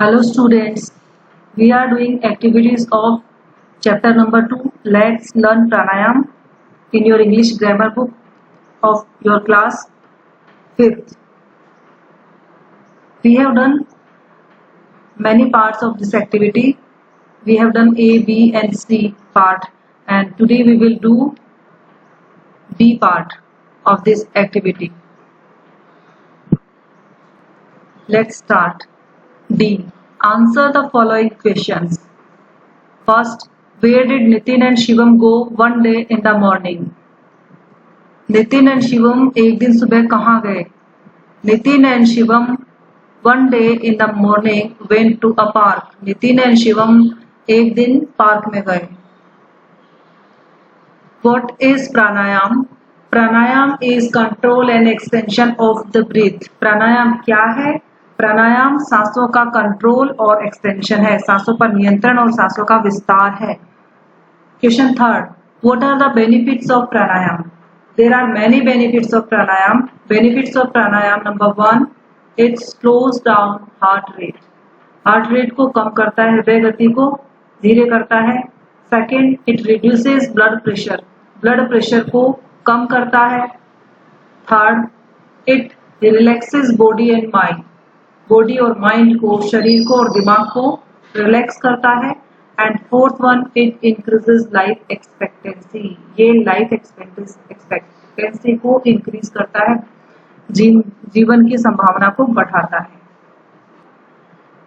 Hello students, we are doing activities of chapter number 2. Let's learn pranayam in your English grammar book of your class 5th. We have done many parts of this activity. We have done A, B and C part, and today we will do D part of this activity. Let's start. D. Answer the following questions. First, where did Nitin and Shivam go one day in the morning? Nitin and Shivam एक दिन सुबह कहाँ गए? Nitin and Shivam one day in the morning went to a park. Nitin and Shivam एक दिन park में गए. What is pranayam? Pranayam is control and extension of the breath. Pranayam क्या है? प्राणायाम सांसों का कंट्रोल और एक्सटेंशन है. सांसों पर नियंत्रण और सांसों का विस्तार है. Question third, what are the benefits of pranayama? There are many benefits of pranayama. Benefits of pranayama, number 1, it slows down heart rate. Heart rate को कम करता है, हृदय गति को धीरे करता है. Second, it reduces blood pressure. Blood pressure को कम करता है. Third, it relaxes body and mind. Body और माइंड को, शरीर को और दिमाग को रिलैक्स करता है. And fourth one, it increases life expectancy. ये लाइफ एक्सपेक्टेंसी को इंक्रीज करता है, जीवन की संभावना को बढ़ाता है.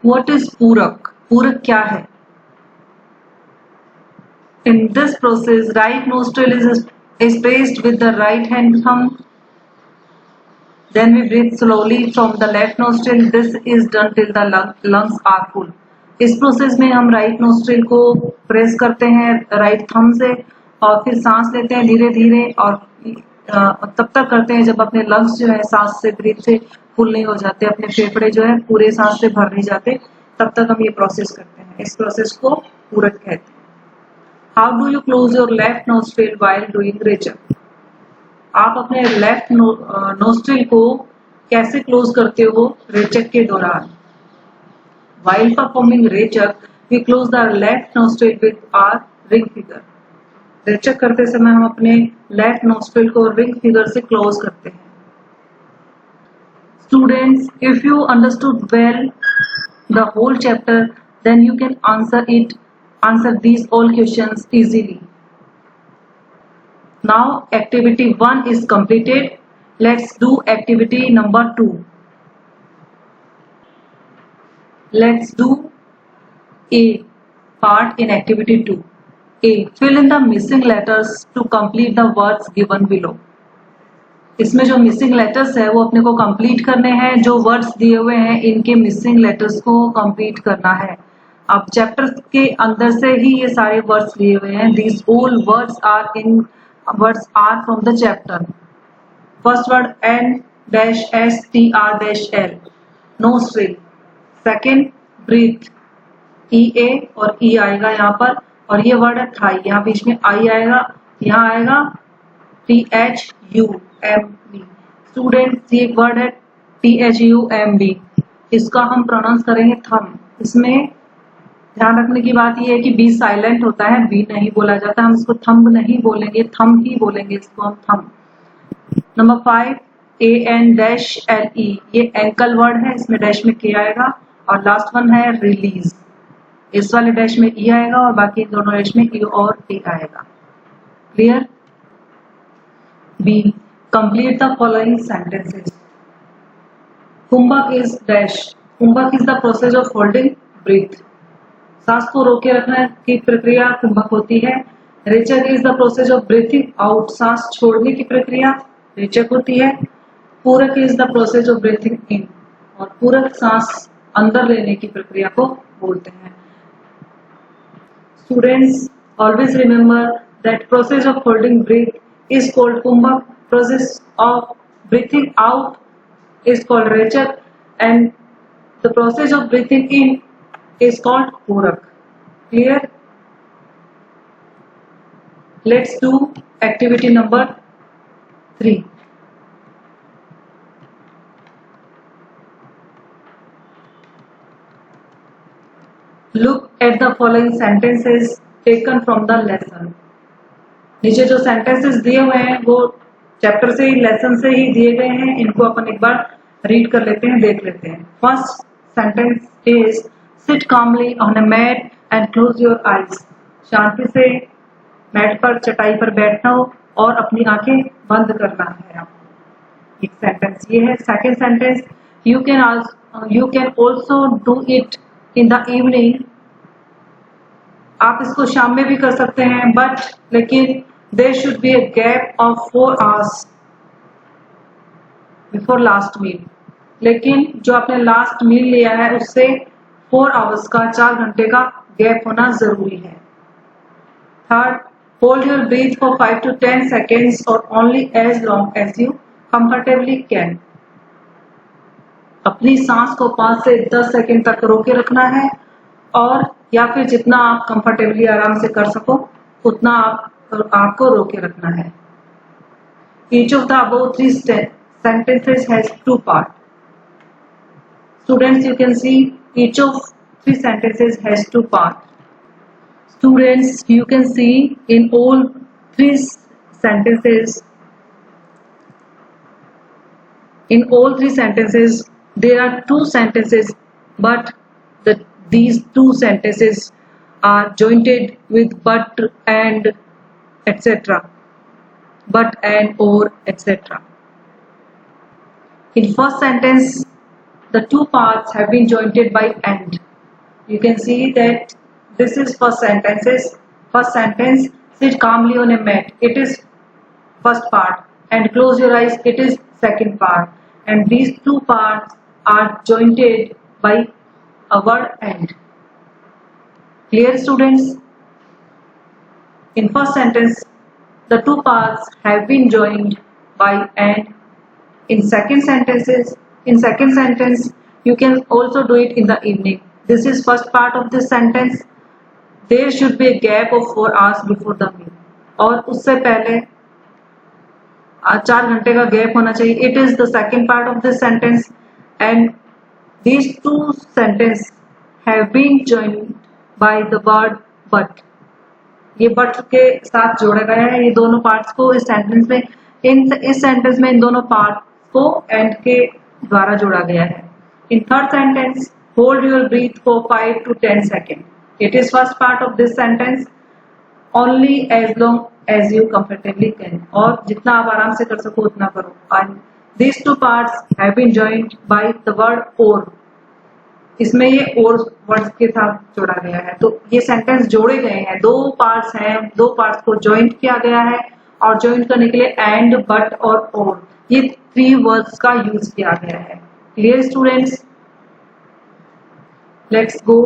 व्हाट इज पूरक? पूरक क्या है? In this process, right nostril is placed with the right hand thumb. Then we breathe slowly from the left nostril. This is done till the lungs are full. इस प्रोसेस में हम right nostril को press करते हैं right thumb से और फिर सांस लेते हैं धीरे धीरे और तब तक करते हैं जब अपने लंग्स जो है सांस से ब्रीथ से फुल नहीं हो जाते, अपने फेफड़े जो है पूरे सांस से भर नहीं जाते, तब तक हम ये प्रोसेस करते हैं. इस प्रोसेस को पूरक कहते हैं. How do you close your left nostril while doing रेचक? आप अपने लेफ्ट नोस्ट्रिल को कैसे क्लोज करते हो रेचक के दौरान? While performing रेचक, we close the left nostril with our ring finger. रेचक करते समय हम अपने लेफ्ट नोस्ट्रिल को रिंग फिगर से क्लोज करते हैं. Students, if you understood well the whole chapter, then you can answer these all questions easily. Now activity 1 is completed. Let's do activity number 2. Let's do A part in activity 2. A. Fill in the missing letters to complete the words given below. इसमें जो missing letters है वो अपने को complete करने हैं. जो words दिए हुए हैं इनके मिसिंग लेटर्स को कंप्लीट करना है. अब चैप्टर के अंदर से ही ये सारे वर्ड्स लिए हुए हैं. These all words are from the chapter. First word N-S-T-R-L, nostril. Second, breathe, E-A और E आएगा यहाँ पर. और ये वर्ड है थाई, यहाँ बीच में I आएगा, यहाँ आएगा T-H-U-M-B. स्टूडेंट, ये एक वर्ड है T-H-U-M-B. इसका हम प्रोनाउंस करेंगे थम. इसमें ध्यान रखने की बात यह है कि बी साइलेंट होता है, बी नहीं बोला जाता. हम इसको थंब नहीं बोलेंगे, थम ही बोलेंगे इसको हम थम. Number 5, A-N-L-E. ये एंकल वर्ड है, इसमें डैश में के आएगा. और लास्ट वन है रिलीज. इस वाले डैश में ई आएगा और बाकी दोनों डैश में ई और ए आएगा. Clear? B. Complete the following sentences. Kumbhak is dash. Kumbhak is the process of holding breath. सांस को रोके रखने की प्रक्रिया कुंभक होती है. Rechak is the process of breathing out. सांस छोड़ने की प्रक्रिया रेचक होती है. Purak is the process of breathing in. और पूरक सांस अंदर लेने की प्रक्रिया को बोलते हैं. Students, always remember that process of holding breath is called kumbhak. Process of breathing out is called rechak and the process of breathing in is called Purak. Clear? Let's do activity number 3. Look at the following sentences taken from the lesson. नीचे जो sentences दिए हुए हैं वो chapter से ही, lesson से ही दिए गए हैं। इनको अपन एक बार रीड कर लेते हैं, देख लेते हैं। First sentence is sit calmly on a mat and close your eyes. शांति से मैट पर, चटाई पर बैठना हो और अपनी आंखें बंद करना है आपको। एक सेंटेंस ये है। Second sentence, you can also do it in the evening. आप इसको शाम में भी कर सकते हैं, बट लेकिन there should be a gap of 4 hours before last meal. लेकिन जो आपने लास्ट मील लिया है उससे 4 hours का, 4 घंटे का गैप होना जरूरी है। Third, hold your breath for 5 to 10 seconds और only as long as you comfortably can. अपनी सांस को 5 से 10 सेकंड तक रोके रखना है, और या फिर जितना आप कंफर्टेबली आराम से कर सको उतना आपको रोके रखना है। Each of the above 3 sentences has 2 parts. Students, you can see each of 3 sentences has 2 parts. Students, you can see in all 3 sentences, there are 2 sentences, but these 2 sentences are jointed with but and etc. But and or etc. In first sentence, the 2 parts have been jointed by and. You can see that this is first sentence. First sentence, sit calmly on a mat. It is first part, and close your eyes. It is second part, and these 2 parts are jointed by a word and. Clear, students? In first sentence, the 2 parts have been joined by and. In second sentence, you can also do it in the evening. This is first part of this sentence. There should be a gap of 4 hours before the meal. और उससे पहले 4 घंटे का gap होना चाहिए. It is the second part of this sentence, and these 2 sentences have been joined by the word but. ये but के साथ जोड़ा गया है. ये दोनों पार्ट्स को इस सेंटेंस में इन दोनों पार्ट्स को एंड के द्वारा जोड़ा गया है. In third sentence, hold your breath for 5 to 10 seconds. It is first part of this sentence. Only as long as you comfortably can. और जितना आप आराम से कर सको उतना करो. And these 2 parts have been joined by the word or. इसमें ये और वर्ड्स के साथ जोड़ा गया है. तो ये सेंटेंस जोड़े गए हैं. 2 पार्ट्स हैं, 2 पार्ट्स को ज्वाइंट किया गया है, और ज्वाइंट करने के लिए एंड, बट और ये 3 वर्ड्स का यूज किया गया है. Clear students? Let's go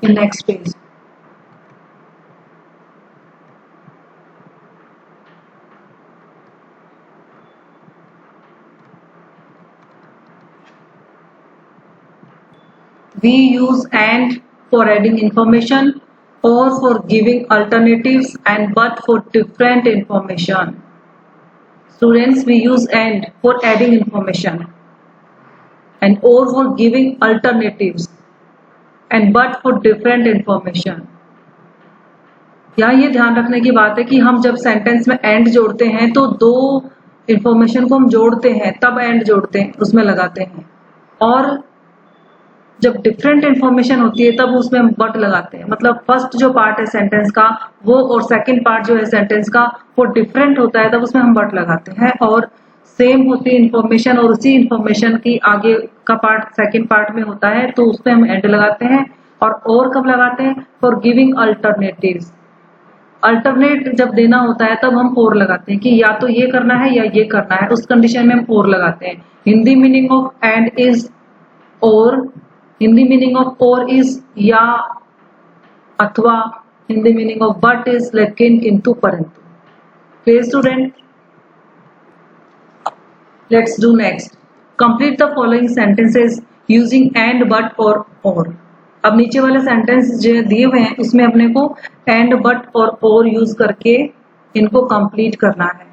in next page. We use and for adding information, or for giving alternatives, and but for different information. Students, we use and for adding information, and or for giving alternatives, and but for different information. यहाँ ये ध्यान रखने की बात है कि हम जब सेंटेंस में एंड जोड़ते हैं तो 2 इंफॉर्मेशन को हम जोड़ते हैं, तब एंड जोड़ते हैं, उसमें लगाते हैं. और जब डिफरेंट इंफॉर्मेशन होती है तब उसमें हम बट लगाते हैं. मतलब फर्स्ट जो पार्ट है सेंटेंस का वो, और सेकंड पार्ट जो है सेंटेंस का वो डिफरेंट होता है, तब उसमें हम बट लगाते हैं. और सेम होती है इंफॉर्मेशन, और उसी इंफॉर्मेशन की आगे का पार्ट सेकंड पार्ट में होता है, तो उसमें हम एंड लगाते हैं. और कब लगाते हैं? For giving alternatives. अल्टरनेट जब देना होता है तब हम और लगाते हैं कि या तो ये करना है या ये करना है. उस कंडीशन में हम और लगाते हैं. Hindi meaning of and is और. हिंदी मीनिंग ऑफ और इज या, अथवा. Hindi meaning of but is लेकिन, किंतु, परंतु. Clear student? Let's do next. Complete the following sentences using and, but और. अब नीचे वाले सेंटेंस जो दिए हुए हैं उसमें अपने को एंड, बट और यूज करके इनको कंप्लीट करना है.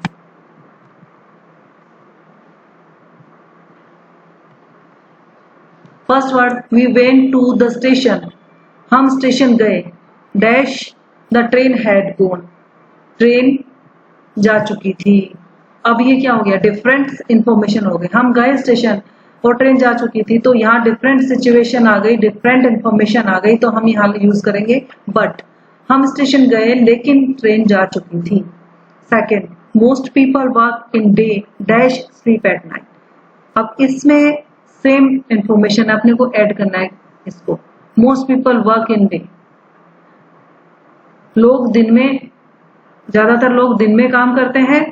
First word, we went to the station, हम स्टेशन गए, dash the train had gone, train जा चुकी थी। अब ये क्या हो गया, डिफरेंट इंफॉर्मेशन हो गई। हम गए स्टेशन और ट्रेन जा चुकी थी, तो यहाँ डिफरेंट सिचुएशन आ गई, डिफरेंट इंफॉर्मेशन आ गई, तो हम यहाँ यूज करेंगे बट। हम स्टेशन गए लेकिन ट्रेन जा चुकी थी। Second, most people work in day dash sleep at night. अब इसमें सेम इंफॉर्मेशन अपने को ऐड करना है इसको। Most people work in day, लोग दिन में, ज्यादातर लोग दिन में काम करते हैं,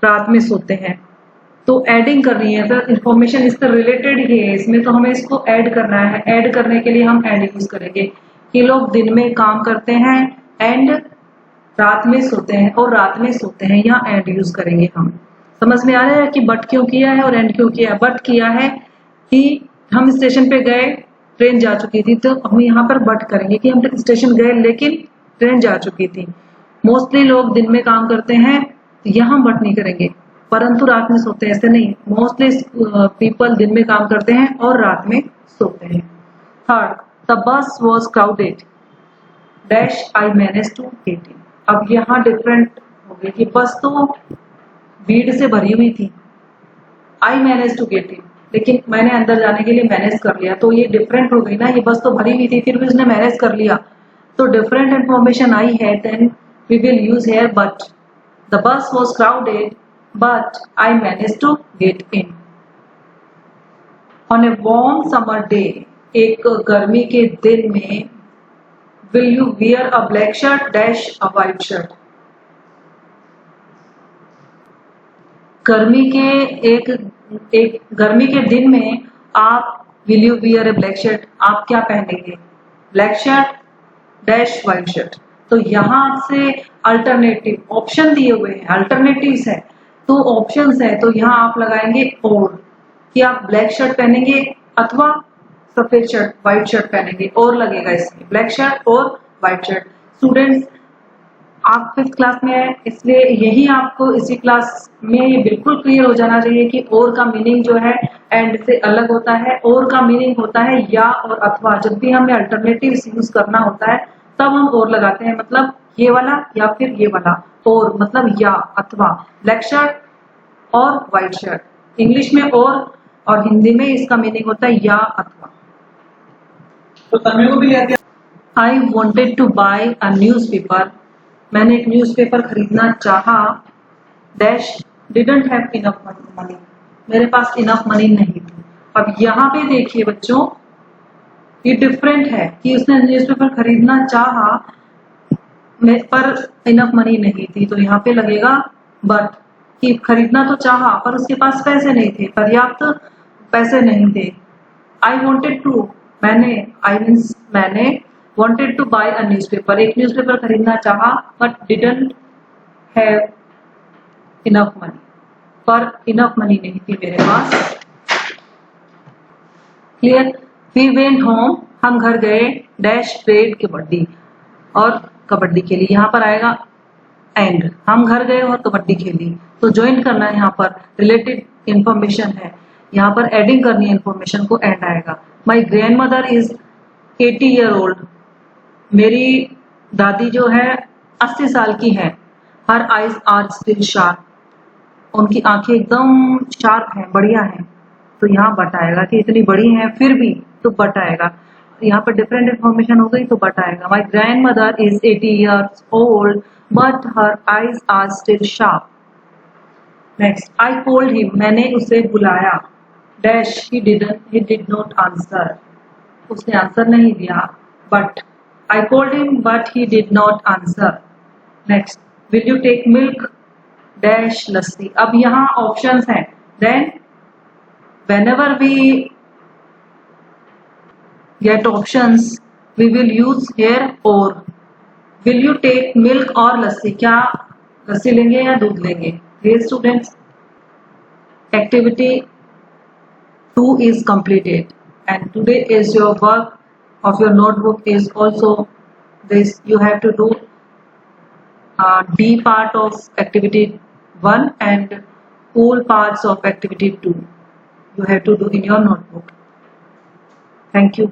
रात में सोते हैं। तो एडिंग करनी है, तो इंफॉर्मेशन इससे रिलेटेड ही है इसमें, तो हमें इसको ऐड करना है। ऐड करने के लिए हम एंड यूज करेंगे कि लोग दिन में काम करते हैं एंड रात में सोते हैं, और रात में सोते हैं, यहाँ एंड यूज करेंगे हम। समझ में आ रहा है कि बट क्यों किया है और एंड क्यों किया है। बट किया है कि हम स्टेशन पे गए, ट्रेन जा चुकी थी, तो हम यहाँ पर बट करेंगे कि हम स्टेशन गए लेकिन ट्रेन जा चुकी थी। मोस्टली लोग दिन में काम करते हैं, यहाँ बट नहीं करेंगे, परंतु रात में सोते हैं, ऐसे नहीं। मोस्टली पीपल दिन में काम करते हैं और रात में सोते हैं। Third, the bus was crowded dash I manage to get in. अब यहाँ डिफरेंट हो गई कि बस तो भीड़ से भरी हुई थी, I manage to get in, लेकिन मैंने अंदर जाने के लिए मैनेज कर लिया, तो ये डिफरेंट हो गई ना। ये बस तो भरी हुई थी, फिर भी उसने मैनेज कर लिया, तो डिफरेंट इंफॉर्मेशन आई है। Then we will use here but. The bus was crowded but I manage to get in. On a warm summer day, एक गर्मी के दिन में, will you wear a black shirt dash a white shirt. गर्मी के दिन में आप will you wear a black shirt, आप क्या पहनेंगे, black shirt dash white shirt. तो यहाँ आपसे अल्टरनेटिव ऑप्शन दिए हुए हैं, अल्टरनेटिव्स है, तो ऑप्शंस है, तो यहाँ आप लगाएंगे और, कि आप ब्लैक शर्ट पहनेंगे अथवा सफेद शर्ट व्हाइट शर्ट पहनेंगे, और लगेगा इसमें ब्लैक शर्ट और व्हाइट शर्ट। स्टूडेंट्स, आप 5th क्लास में है, इसलिए यही आपको इसी क्लास में ये बिल्कुल क्लियर हो जाना चाहिए कि और का मीनिंग जो है एंड से अलग होता है। और का मीनिंग होता है या और अथवा। जब भी हमें अल्टरनेटिव यूज करना होता है तब हम और लगाते हैं, मतलब ये वाला या फिर ये वाला, और मतलब या अथवा। ब्लैक शर्ट और व्हाइट शर्ट इंग्लिश में और हिंदी में इसका मीनिंग होता है या अथवा। तो तन्मय को भी ले आते हैं। I wanted to buy a newspaper, मैंने एक न्यूज़पेपर खरीदना चाहा, dash didn't have enough money, मेरे पास इनफ मनी नहीं थी। अब यहाँ पे देखिए बच्चों, ये डिफरेंट है कि उसने न्यूज़पेपर खरीदना चाहा पर इनफ मनी नहीं थी, तो यहाँ पे लगेगा बट, कि खरीदना तो चाहा पर उसके पास पैसे नहीं थे, पर्याप्त पैसे नहीं थे। आई वॉन्टेड टू, मैंने wanted to buy a newspaper, एक न्यूज़पेपर खरीदना चाहा but didn't have enough money, पर enough money नहीं थी मेरे पास। क्लियर। we went home, हम घर गए, डैश played कबड्डी, और कबड्डी खेली, यहाँ पर आएगा एंड, हम घर गए और कबड्डी खेली, तो ज्वाइन करना है, यहाँ पर रिलेटेड इंफॉर्मेशन है, यहाँ पर एडिंग करनी है इंफॉर्मेशन को, एंड आएगा। My grandmother is 80 year old, मेरी दादी जो है 80 साल की है। Her eyes are still sharp, उनकी आंखें एकदम शार्प हैं, बढ़िया हैं, तो यहाँ बट आएगा कि इतनी बड़ी हैं फिर भी, तो बट आएगा। यहाँ पर डिफरेंट इंफॉर्मेशन हो गई तो बट आएगा। My grandmother is 80 years old but her eyes are still sharp. Next, I called him, मैंने उसे बुलाया, dash he did not answer, उसने आंसर नहीं दिया, but I called him but he did not answer. Next, will you take milk dash lassi। अब यहाँ options हैं, then whenever we get options we will use here or। will you take milk और लस्सी, क्या लस्सी लेंगे या दूध लेंगे। Dear students, activity 2 is completed and today is your work of your notebook is also this, you have to do D part of activity 1 and all parts of activity 2 you have to do in your notebook। Thank you.